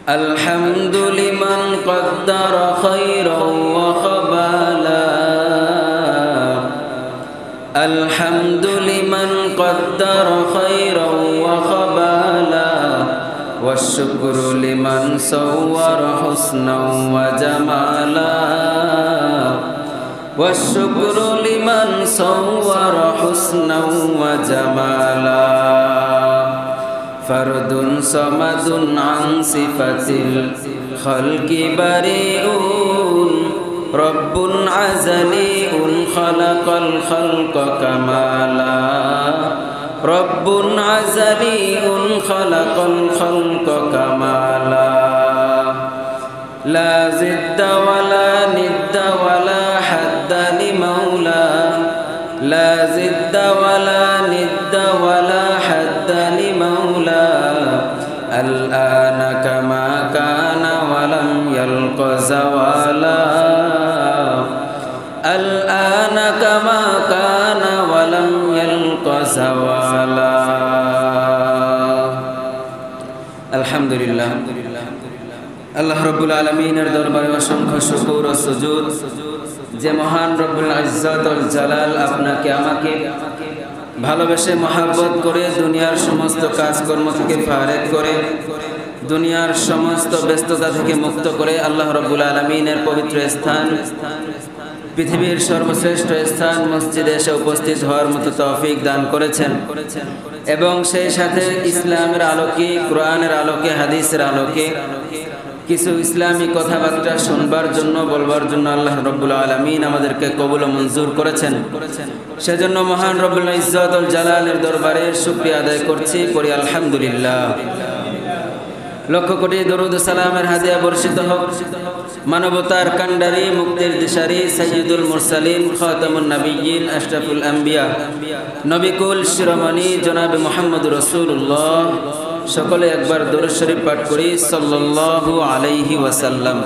الحمد لمن قدر خيرا وخبالا الحمد لمن قدر خيرا وخبالا والشكر لمن صور حسنا وجمالا والشكر لمن صور حسنا وجمالا فرد صمد عن صفة الخلق بريء رب عزلي خلق الخلق كمالا رب عزلي خلق الخلق كمالا لا زد ولا ند ولا حد لمولى لا زد ولا ند ولا حد لمولى الآن كما كان ولم يلق زوالا الآن كما كان ولم يلق زوالا الحمد لله আল্লাহ রব্বুল আলামিনের দরবারে অসংখ্য শুকর ও সুজুদ যে মহান রব্বুল ইজ্জত ওয়াল জালাল আপনাকে আমাকে ভালোবেসে মহব্বত করে দুনিয়ার সমস্ত কাজকর্ম থেকে ফারেক করে দুনিয়ার সমস্ত ব্যস্ততা থেকে মুক্ত করে আল্লাহ রব্বুল আলামিনের পবিত্র স্থান পৃথিবীর সর্বশ্রেষ্ঠ স্থান মসজিদে এসে উপস্থিত হওয়ার মতো তৌফিক দান করেছেন এবং সেই সাথে ইসলামের আলোকে কোরআনের আলোকে হাদিসের আলোকে কিছু ইসলামী কথাবার্তা শুনবার জন্য বলবার জন্য আল্লাহ রব্বুল আলামিন আমাদেরকে কবুল ও মঞ্জুর করেছেন সেজন্য মহান রব্বুল ইজ্জত ওয়াল জালালের দরবারে শুকরিয়া আদায় করছি পড়ি আলহামদুলিল্লাহ লক্ষ কোটি দরুদ ও সালামের হাদিয়া বর্ষিত হোক মানবতার কান্ডারি মুক্তির দিশারি সাইয়্যিদুল মুরসালিন খাতামুন নবিয়্যিন আশরাফুল আম্বিয়া নবিকুল শিরোমণি জনাবে মুহাম্মদুর রাসূলুল্লাহ সকলে একবার দরুদ শরীফ পাঠ করি সাল্লাল্লাহু আলাইহি ওয়াসাল্লাম।